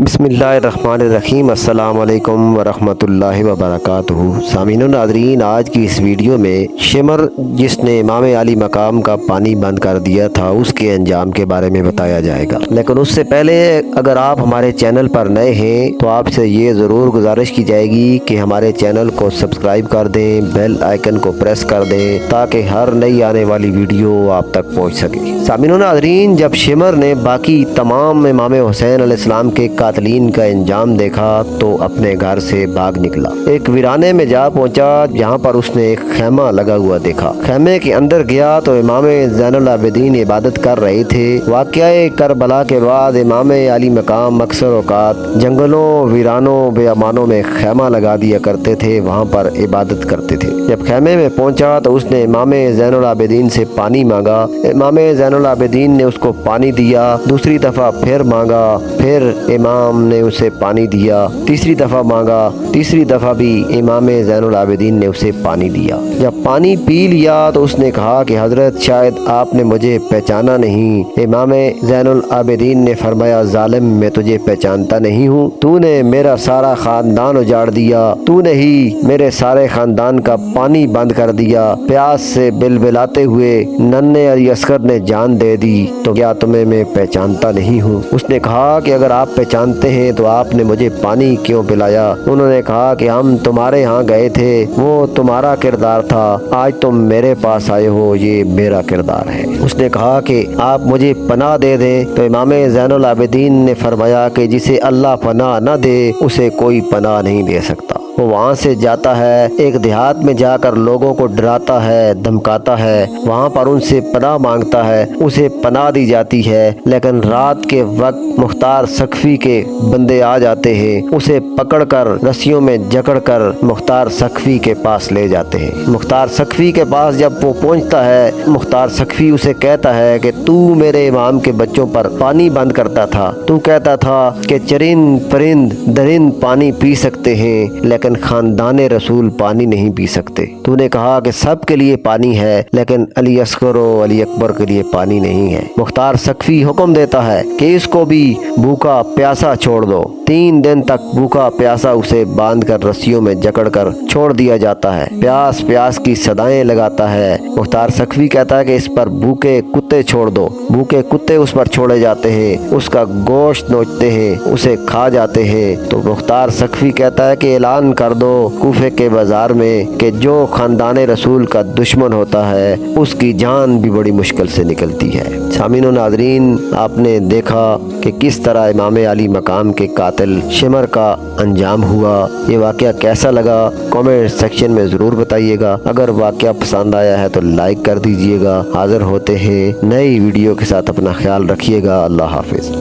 بسم اللہ الرحمن الرحیم۔ السلام علیکم ورحمۃ اللہ وبرکاتہ۔ سامعین و ناظرین، آج کی اس ویڈیو میں شمر جس نے امام علی مقام کا پانی بند کر دیا تھا اس کے انجام کے بارے میں بتایا جائے گا، لیکن اس سے پہلے اگر آپ ہمارے چینل پر نئے ہیں تو آپ سے یہ ضرور گزارش کی جائے گی کہ ہمارے چینل کو سبسکرائب کر دیں، بیل آئیکن کو پریس کر دیں تاکہ ہر نئی آنے والی ویڈیو آپ تک پہنچ سکے۔ سامعین و ناظرین، جب شمر نے باقی تمام امام حسین علیہ السلام کے قاتلین کا انجام دیکھا تو اپنے گھر سے بھاگ نکلا۔ ایک ویرانے میں جا پہنچا جہاں پر اس نے ایک خیمہ لگا ہوا دیکھا۔ خیمے کے اندر گیا تو امام زین العابدین عبادت کر رہے تھے۔ واقعہ کربلا کے بعد امام علی مقام اکثر اوقات جنگلوں، ویرانوں، بیابانوں میں خیمہ لگا دیا کرتے تھے، وہاں پر عبادت کرتے تھے۔ جب خیمے میں پہنچا تو اس نے امام زین العابدین سے پانی مانگا۔ امام زین العابدین نے اس کو پانی دیا، دوسری دفعہ پھر مانگا، پھر امام نے اسے پانی دیا، تیسری دفعہ مانگا، تیسری دفعہ بھی امام زین العابدین نے اسے پانی دیا۔ جب پانی پی لیا تو اس نے کہا کہ حضرت شاید آپ نے مجھے پہچانا نہیں۔ امام زین العابدین نے فرمایا ظالم، میں تجھے پہچانتا نہیں ہوں، تو نے میرا سارا خاندان اجاڑ دیا، تو نے ہی میرے سارے خاندان کا پانی بند کر دیا، پیاس سے بلبلاتے ہوئے ننھے علی اصغر نے جان دے دی، تو کیا تمہیں میں پہچانتا نہیں ہوں؟ اس نے کہا کہ اگر آپ پہچانتے ہیں تو آپ نے مجھے پانی کیوں پلایا؟ انہوں نے کہا کہ ہم تمہارے ہاں گئے تھے، وہ تمہارا کردار تھا، آج تم میرے پاس آئے ہو، یہ میرا کردار ہے۔ اس نے کہا کہ آپ مجھے پناہ دے دیں، تو امام زین العابدین نے فرمایا کہ جسے اللہ پناہ نہ دے اسے کوئی پناہ نہیں دے سکتا۔ وہ وہاں سے جاتا ہے، ایک دیہات میں جا کر لوگوں کو ڈراتا ہے، دھمکاتا ہے، وہاں پر ان سے پناہ مانگتا ہے، اسے پناہ دی جاتی ہے، لیکن رات کے وقت مختار سقفی کے بندے آ جاتے ہیں، اسے پکڑ کر رسیوں میں جکڑ کر مختار سقفی کے پاس لے جاتے ہیں۔ مختار سقفی کے پاس جب وہ پہنچتا ہے، مختار سقفی اسے کہتا ہے کہ تو میرے امام کے بچوں پر پانی بند کرتا تھا، تو کہتا تھا کہ چرند پرند درند پانی پی سکتے ہیں لیکن خاندان رسول پانی نہیں پی سکتے۔ تو نے کہا کہ سب کے لیے پانی ہے لیکن علی اصغر و علی اکبر کے لیے پانی نہیں ہے۔ مختار سقفی حکم دیتا ہے کہ اس کو بھی بھوکا پیاسا چھوڑ دو۔ 3 دن تک بھوکا پیاسا اسے باندھ کر رسیوں میں جکڑ کر چھوڑ دیا جاتا ہے، پیاس پیاس کی صدائیں لگاتا ہے۔ مختار سقفی کہتا ہے کہ اس پر بھوکے کتے چھوڑ دو۔ بھوکے کتے اس پر چھوڑے جاتے ہیں، اس کا گوشت نوچتے ہیں، اسے کھا جاتے ہیں۔ تو مختار سقفی کہتا ہے کہ اعلان کر دو کوفے کے بازار میں کہ جو خاندان رسول کا دشمن ہوتا ہے اس کی جان بھی بڑی مشکل سے نکلتی ہے۔ سامعین و ناظرین، آپ نے دیکھا کہ کس طرح امام علی مقام کے قاتل شمر کا انجام ہوا۔ یہ واقعہ کیسا لگا کامنٹ سیکشن میں ضرور بتائیے گا۔ اگر واقعہ پسند آیا ہے تو لائک کر دیجیے گا۔ حاضر ہوتے ہیں نئی ویڈیو کے ساتھ، اپنا خیال رکھیے گا۔ اللہ حافظ۔